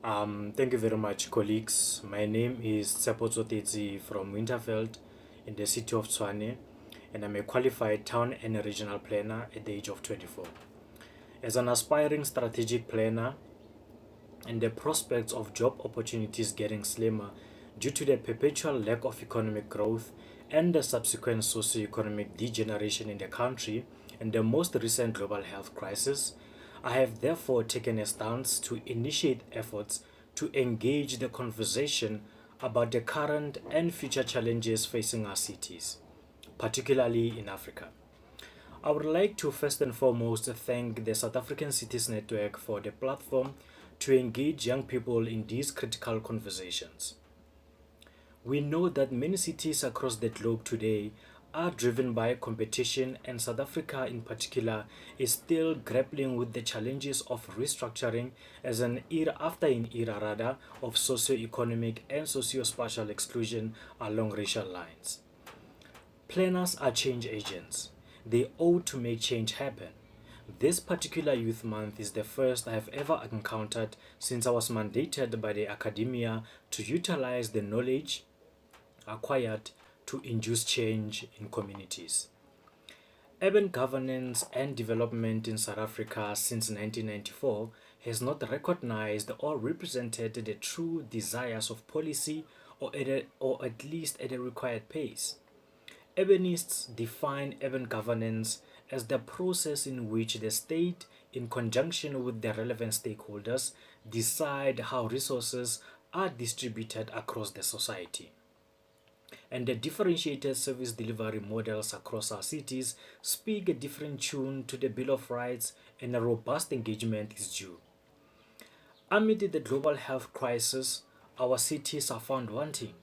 Thank you very much, colleagues. My name is Tshepo Tsotetsi from Winterveld in the city of Tshwane, and I'm a qualified town and regional planner at the age of 24. As an aspiring strategic planner, and the prospects of job opportunities getting slimmer due to the perpetual lack of economic growth and the subsequent socio-economic degeneration in the country and the most recent global health crisis, I have therefore taken a stance to initiate efforts to engage the conversation about the current and future challenges facing our cities, particularly in Africa. I would like to first and foremost thank the South African Cities Network for the platform to engage young people in these critical conversations. We know that many cities across the globe today are driven by competition, and South Africa in particular is still grappling with the challenges of restructuring as an era after an era rather of socio-economic and socio-spatial exclusion along racial lines. Planners are change agents. They ought to make change happen. This particular youth month is the first I have ever encountered since I was mandated by the academia to utilize the knowledge acquired to induce change in communities. Urban governance and development in South Africa since 1994 has not recognized or represented the true desires of policy or at least at a required pace. Urbanists define urban governance as the process in which the state, in conjunction with the relevant stakeholders, decide how resources are distributed across the society. And the differentiated service delivery models across our cities speak a different tune to the Bill of Rights, and a robust engagement is due. Amid the global health crisis, our cities are found wanting.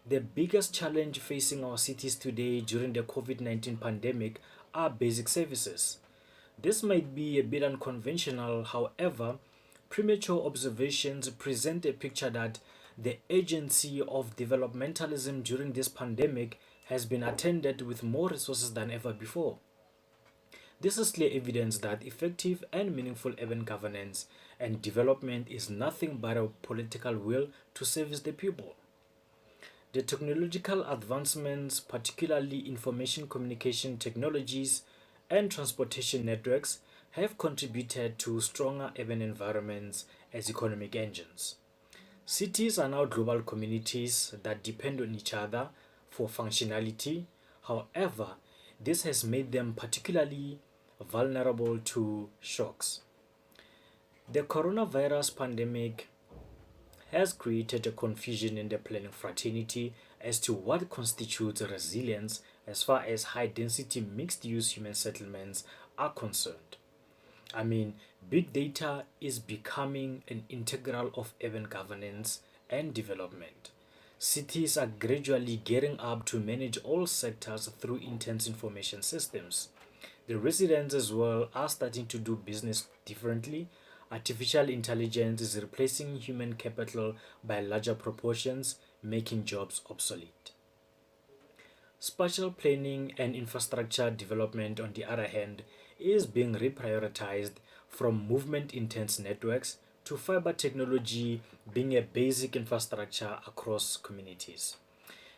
The biggest challenge facing our cities today during the COVID 19 pandemic are basic services. This might be a bit unconventional, however, premature observations present a picture that the urgency of developmentalism during this pandemic has been attended with more resources than ever before. This is clear evidence that effective and meaningful urban governance and development is nothing but a political will to service the people. The technological advancements, particularly information communication technologies and transportation networks, have contributed to stronger urban environments as economic engines. Cities are now global communities that depend on each other for functionality. However, this has made them particularly vulnerable to shocks. The coronavirus pandemic has created a confusion in the planning fraternity as to what constitutes resilience as far as high density mixed use human settlements are concerned. I mean, big data is becoming an integral of urban governance and development. Cities are gradually gearing up to manage all sectors through intense information systems. The residents as well are starting to do business differently. Artificial intelligence is replacing human capital by larger proportions, making jobs obsolete. Spatial planning and infrastructure development, on the other hand, is being reprioritized from movement intense networks to fiber technology being a basic infrastructure across communities.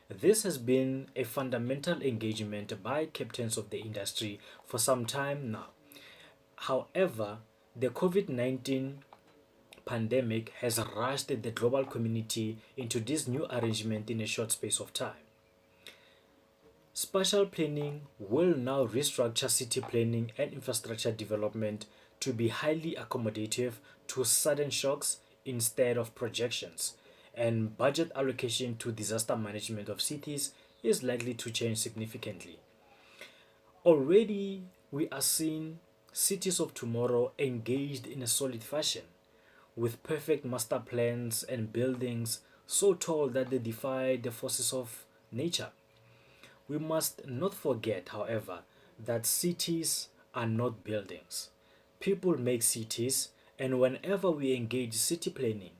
This has been a fundamental engagement by captains of the industry for some time now. However, the COVID 19 pandemic has rushed the global community into this new arrangement in a short space of time. Spatial planning will now restructure city planning and infrastructure development to be highly accommodative to sudden shocks instead of projections, and budget allocation to disaster management of cities is likely to change significantly. Already, we are seeing cities of tomorrow engaged in a solid fashion, with perfect master plans and buildings so tall that they defy the forces of nature. We must not forget, however, that cities are not buildings. People make cities, and whenever we engage city planning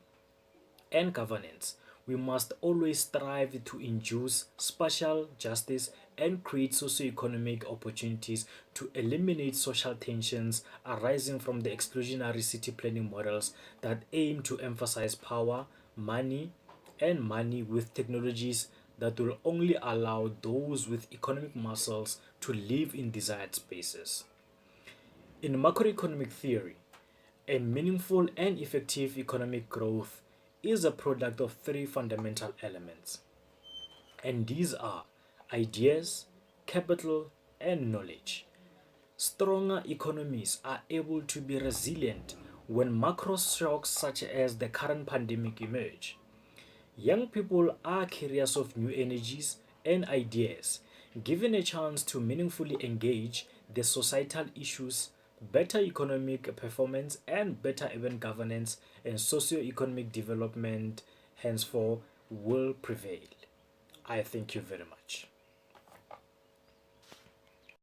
and governance, we must always strive to induce spatial justice and create socio-economic opportunities to eliminate social tensions arising from the exclusionary city planning models that aim to emphasize power, money, and money with technologies that will only allow those with economic muscles to live in desired spaces. In macroeconomic theory, a meaningful and effective economic growth is a product of three fundamental elements, and these are ideas, capital, and knowledge. Stronger economies are able to be resilient when macro shocks such as the current pandemic emerge. Young people are carriers of new energies and ideas. Given a chance to meaningfully engage the societal issues, better economic performance and better urban governance and socio-economic development henceforth will prevail. I thank you very much.